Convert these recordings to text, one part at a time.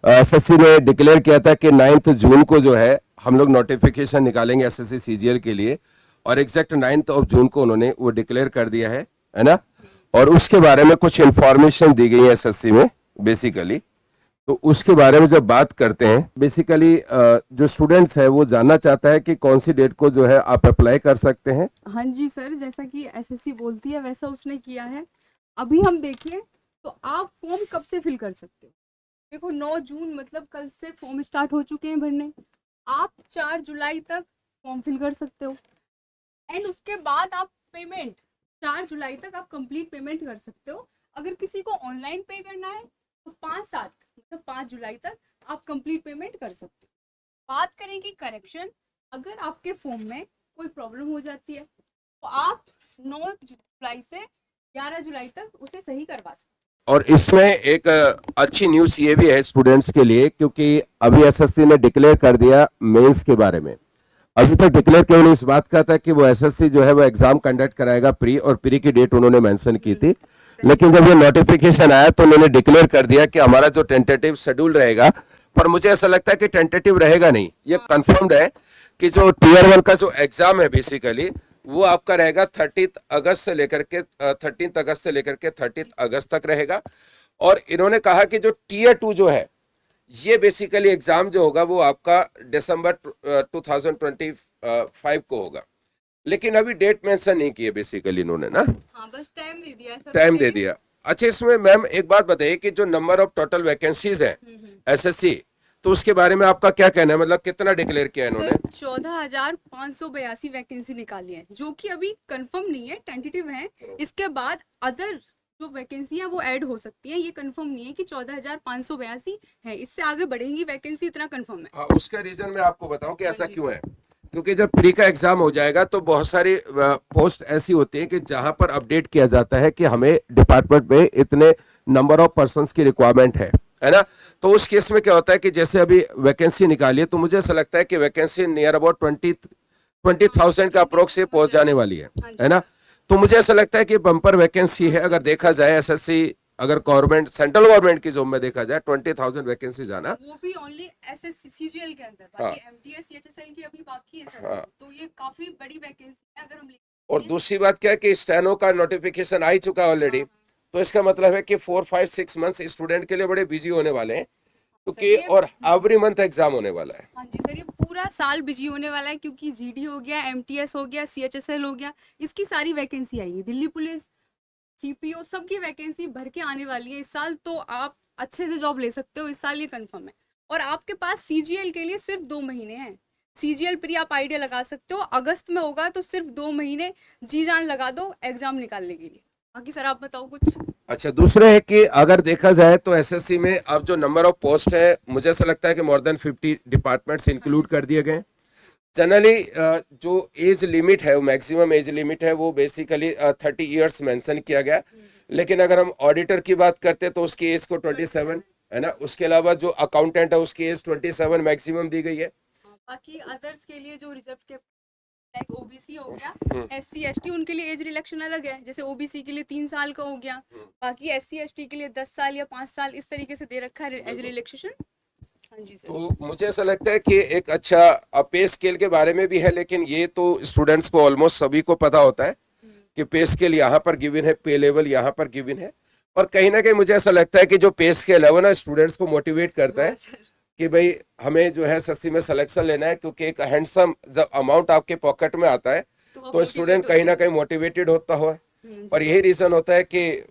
SSC ने declare किया था कि 9 जून को जो है हम लोग नोटिफिकेशन निकालेंगे एसएससी सीजीएल के लिए, और एग्जैक्ट 9 जून को उन्होंने वो डिक्लेयर कर दिया है ना। और उसके बारे में कुछ इंफॉर्मेशन दी गई है एसएससी में बेसिकली। तो उसके बारे में जब बात करते हैं, बेसिकली जो स्टूडेंट्स है वो जानना चाहता है कि कौन सी डेट को जो है आप अप्लाई कर सकते हैं। हाँ जी सर, जैसा कि एसएससी बोलती है वैसा उसने किया है। अभी हम देखें तो आप फॉर्म कब से फिल कर सकते हो। देखो 9 जून मतलब कल से फॉर्म स्टार्ट हो चुके हैं भरने। आप 4 जुलाई तक फॉर्म फिल कर सकते हो एंड उसके बाद आप पेमेंट 4 जुलाई तक आप कंप्लीट पेमेंट कर सकते हो। अगर किसी को ऑनलाइन पे करना है तो 5/7 मतलब 5 जुलाई तक आप कंप्लीट पेमेंट कर सकते हो। बात करें कि करेक्शन, अगर आपके फॉर्म में कोई प्रॉब्लम हो जाती है तो आप 9 जुलाई से 11 जुलाई तक उसे सही करवा सकते हैं। और इसमें एक अच्छी न्यूज़ ये भी है स्टूडेंट्स के लिए, क्योंकि अभी एसएससी ने डिक्लेयर कर दिया मेंस के बारे में। अभी तक डिक्लेयर केवल इस बात का था कि वो एसएससी जो है वो एग्जाम कंडक्ट कराएगा प्री, और प्री की डेट उन्होंने मेंशन की थी। लेकिन जब ये नोटिफिकेशन आया तो उन्होंने डिक्लेयर कर दिया कि हमारा जो टेंटेटिव शेड्यूल रहेगा, पर मुझे ऐसा लगता है कि टेंटेटिव रहेगा नहीं, ये कंफर्म्ड है कि जो टीयर 1 का जो एग्जाम है बेसिकली वो आपका रहेगा 13 अगस्त से लेकर के 13 अगस्त से लेकर के 30 अगस्त तक रहेगा। और इन्होंने कहा कि जो टीयर 2 जो है ये बेसिकली एग्जाम जो होगा वो आपका दिसंबर 2025 को होगा। लेकिन अभी डेट मेंशन नहीं की है बेसिकली इन्होंने ना। हाँ, बस टाइम दे दिया है सर। टाइम दे दिया। अच्छा, इसमें मैम एक बात बताइए कि जो नंबर ऑफ टोटल वैकेंसीज है एसएससी, तो उसके बारे में आपका क्या कहना है, मतलब कितना डिक्लेयर किया है इन्होंने। 14,582 वैकेंसी निकाली है, जो कि अभी कंफर्म नहीं है, टेंटेटिव है। इसके बाद अदर जो वैकेंसी है वो ऐड हो सकती है, ये कंफर्म नहीं है कि 14,582 है। इससे आगे बढ़ेंगी वैकेंसी, इतना कंफर्म है। हाँ, उसका रीजन मैं आपको बताऊं कि ऐसा क्यों है। क्योंकि जब प्री का एग्जाम हो जाएगा तो बहुत सारी पोस्ट ऐसी होती है कि जहां पर अपडेट किया जाता है कि हमें डिपार्टमेंट में इतने नंबर ऑफ पर्संस की रिक्वायरमेंट है ना। तो उस केस में क्या होता है कि जैसे अभी वैकेंसी निकाली है तो मुझे ऐसा लगता है कि वैकेंसी नियर अबाउट 20,000 का अप्रोक्स से पहुंच जाने वाली है ना। तो मुझे ऐसा लगता है कि बम्पर वैकेंसी है। अगर देखा जाए एसएससी, अगर गवर्नमेंट सेंट्रल गवर्नमेंट की जॉब में देखा जाए 20,000 वैकेंसी जाना, वो भी ओनली एसएससी सीजीएल के अंदर, हाँ, बाकी एमटीएस सीएचएसएल की अभी बाकी है सर। हाँ। तो ये काफी बड़ी वैकेंसी है अगर हम और दूसरी बात क्या है कि स्टेनो का नोटिफिकेशन आ ही चुका है ऑलरेडी। तो इसका मतलब है कि 4-5-6 मंथ्स स्टूडेंट के लिए बड़े बिजी होने वाले हैं, क्योंकि और एवरी मंथ एग्जाम होने वाला है। हाँ जी सर, ये पूरा साल बिजी होने वाला है, क्योंकि जीडी हो गया, एमटीएस हो गया, सीएचएसएल हो गया, इसकी सारी वैकेंसी आएगी। दिल्ली पुलिस, सीपीओ, सबकी वैकेंसी भर के आने वाली है इस साल। तो आप अच्छे से जॉब ले सकते हो इस साल, ये कंफर्म है। और आपके पास सीजीएल के लिए सिर्फ 2 महीने हैं। सीजीएल प्री आप आइडिया लगा सकते हो, अगस्त में होगा, तो सिर्फ 2 महीने जी जान लगा दो एग्जाम निकालने के लिए। बाकी सर आप बताओ कुछ। अच्छा, दूसरे है कि अगर देखा जाए तो एसएससी में अब जो नंबर ऑफ पोस्ट है, मुझे ऐसा लगता है कि मोर देन 50 डिपार्टमेंट्स इंक्लूड कर दिए गए। जनरली जो एज लिमिट है, मैक्सिमम एज लिमिट है, वो बेसिकली 30 ईयर्स मेंशन किया गया। लेकिन अगर हम ऑडिटर की बात करते हैं तो उसकी एज को 27 है ना। उसके अलावा जो अकाउंटेंट है उसकी एज 27 मैक्सिमम दी गई है। बाकी अदर्स के लिए जो रिजर्व के लाइक ओबीसी हो गया, एससी एसटी, उनके लिए एज रिलेक्शन अलग है। जैसे ओबीसी के लिए 3 साल का हो गया, बाकी एससी एसटी के लिए 10 साल या 5 साल, इस तरीके से दे रखा है एज रिलेक्सेशन। हाँ जी सर। तो मुझे ऐसा लगता है कि एक अच्छा पे स्केल के बारे में भी है, लेकिन ये तो स्टूडेंट्स को ऑलमोस्ट सभी को पता होता है कि पे स्केल यहाँ पर गिवन है, पे लेवल यहाँ पर गिवन है। और कहीं ना कहीं मुझे ऐसा लगता है कि जो पे स्केल है वो ना स्टूडेंट्स को मोटिवेट करता है कि भाई हमें जो है एसएससी में सिलेक्शन लेना है, क्योंकि एक हैंडसम जब अमाउंट आपके पॉकेट में आता है तो स्टूडेंट कहीं ना कहीं मोटिवेटेड होता है। और यही रीजन होता है कि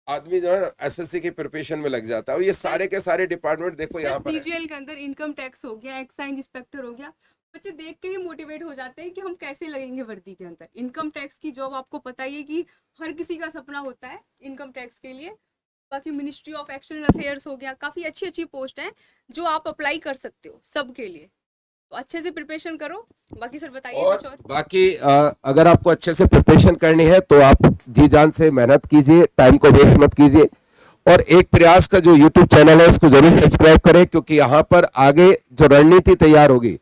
आदमी जो है एसएससी की प्रिपरेशन में लग जाता है। और ये सारे के सारे डिपार्टमेंट देखो यहाँ पर सीजीएल के अंदर इनकम टैक्स हो गया, एक्साइज इंस्पेक्टर हो गया, बच्चे देख के ही मोटिवेट हो जाते हैं कि हम कैसे लगेंगे वर्दी के अंदर। इनकम टैक्स की जॉब आपको पता ही है कि हर किसी का सपना होता है इनकम टैक्स के लिए। बाकी मिनिस्ट्री ऑफ एक्सटर्नल अफेयर्स हो गया, काफ़ी अच्छी अच्छी पोस्ट हैं जो आप अप्लाई कर सकते हो सबके लिए। तो अच्छे से प्रिपरेशन करो। बाकी सर बताइए कुछ और। बाकी अगर आपको अच्छे से प्रिपरेशन करनी है तो आप जी जान से मेहनत कीजिए, टाइम को वेस्ट मत कीजिए। और एक प्रयास का जो यूट्यूब चैनल है उसको जरूर सब्सक्राइब करें, क्योंकि यहाँ पर आगे जो रणनीति तैयार होगी,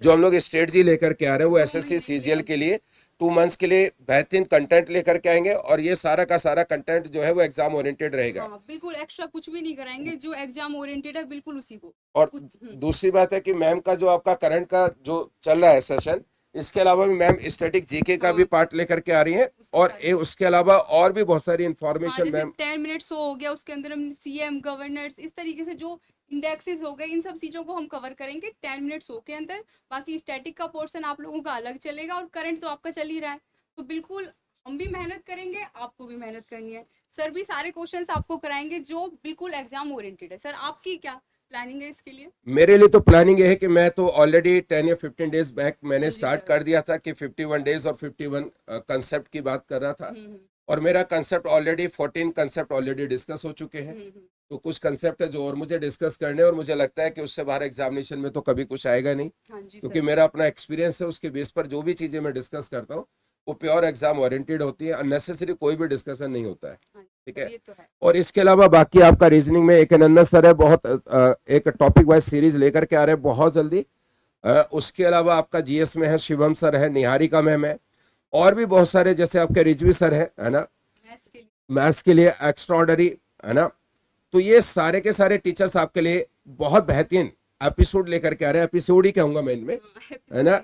जो हम लोग स्ट्रेटजी लेकर के आ रहे हैं वो एसएससी सीजीएल के लिए 2 मंथ्स के लिए बेहतरीन कंटेंट लेकर के आएंगे और ये सारा का सारा कंटेंट जो है वो एग्जाम ओरिएंटेड रहेगा। हाँ बिल्कुल एक्स्ट्रा कुछ भी नहीं कराएंगे, जो एग्जाम ओरिएंटेड है बिल्कुल उसी को। और कुछ दूसरी बात है कि मैम का जो आपका करंट का जो चल रहा है सेशन, इसके अलावा भी मैम स्टैटिक जीके का भी पार्ट लेकर के आ रही हैं और उसके अलावा और भी बहुत सारी हाँ, इंफॉर्मेशन जैसे मैम 10 मिनट शो हो गया, उसके अंदर हम सीएम गवर्नर्स इस तरीके से जो इंडेक्सेस हो गए, इन सब चीज़ों को हम कवर करेंगे 10 मिनट शो के अंदर। बाकी स्टैटिक का पोर्शन आप लोगों का अलग चलेगा और करंट तो आपका चल ही रहा है। तो बिल्कुल हम भी मेहनत करेंगे, आपको भी मेहनत करनी है। सर भी सारे क्वेश्चंस आपको कराएंगे जो बिल्कुल एग्जाम ओरिएंटेड है। सर आपकी क्या प्लानिंग है इसके लिए? मेरे लिए तो प्लानिंग ये है कि मैं तो ऑलरेडी 10 या 15 डेज बैक मैंने हाँ जी स्टार्ट सर। कर दिया था कि 51 डेज और 51 कंसेप्ट की बात कर रहा था हम्म और मेरा concept already 14 concept already discuss हो चुके हैं। हम्म तो कुछ कंसेप्ट है जो और मुझे डिस्कस करने हैं और मुझे लगता है कि उससे बाहर एग्जामिनेशन में तो कभी कुछ आएगा नहीं, हाँ जी क्योंकि सर। मेरा अपना एक्सपीरियंस है, उसके बेस पर जो भी चीज़ें मैं डिस्कस करता हूँ वो प्योर एग्जाम ओरिएंटेड होती है, अननेसेसरी कोई भी डिस्कसन नहीं होता है। हाँ जी ठीक सर, है। ये तो है। और इसके अलावा बाकी आपका रीजनिंग में एक आनंद सर है, बहुत एक टॉपिक वाइज सीरीज लेकर के आ रहे हैं बहुत जल्दी। उसके अलावा आपका जीएस में है शिवम सर है, निहारिका मैम है और भी बहुत सारे, जैसे आपके रिजवी सर है ना, मैथ्स के लिए। मैथ्स के लिए एक्स्ट्राऑर्डिनरी है ना। तो ये सारे के सारे टीचर्स आपके लिए बहुत बेहतरीन एपिसोड लेकर के आ रहे हैं, एपिसोड ही कहूंगा मैं इनमें, है ना,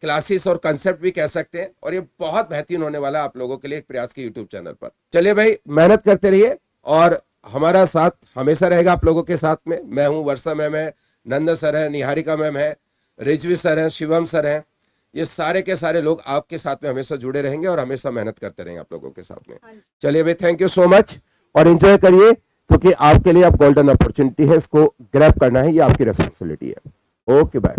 क्लासेस और कंसेप्ट भी कह सकते हैं। और ये बहुत बेहतरीन होने वाला है आप लोगों के लिए एक प्रयास के यूट्यूब चैनल पर। चलिए भाई, मेहनत करते रहिए और हमारा साथ हमेशा रहेगा आप लोगों के साथ में। मैं हूँ, वर्षा मैम है, नंद सर है, निहारिका मैम है, रिजवी सर हैं, शिवम सर हैं। ये सारे के सारे लोग आपके साथ में हमेशा जुड़े रहेंगे और हमेशा मेहनत करते रहेंगे आप लोगों के साथ में। हाँ जी। चलिए भाई, थैंक यू सो मच और एंजॉय करिए, क्योंकि आपके लिए अब गोल्डन अपॉर्चुनिटी है, इसको ग्रैब करना है, ये आपकी रिस्पॉन्सिबिलिटी है। Okay bye.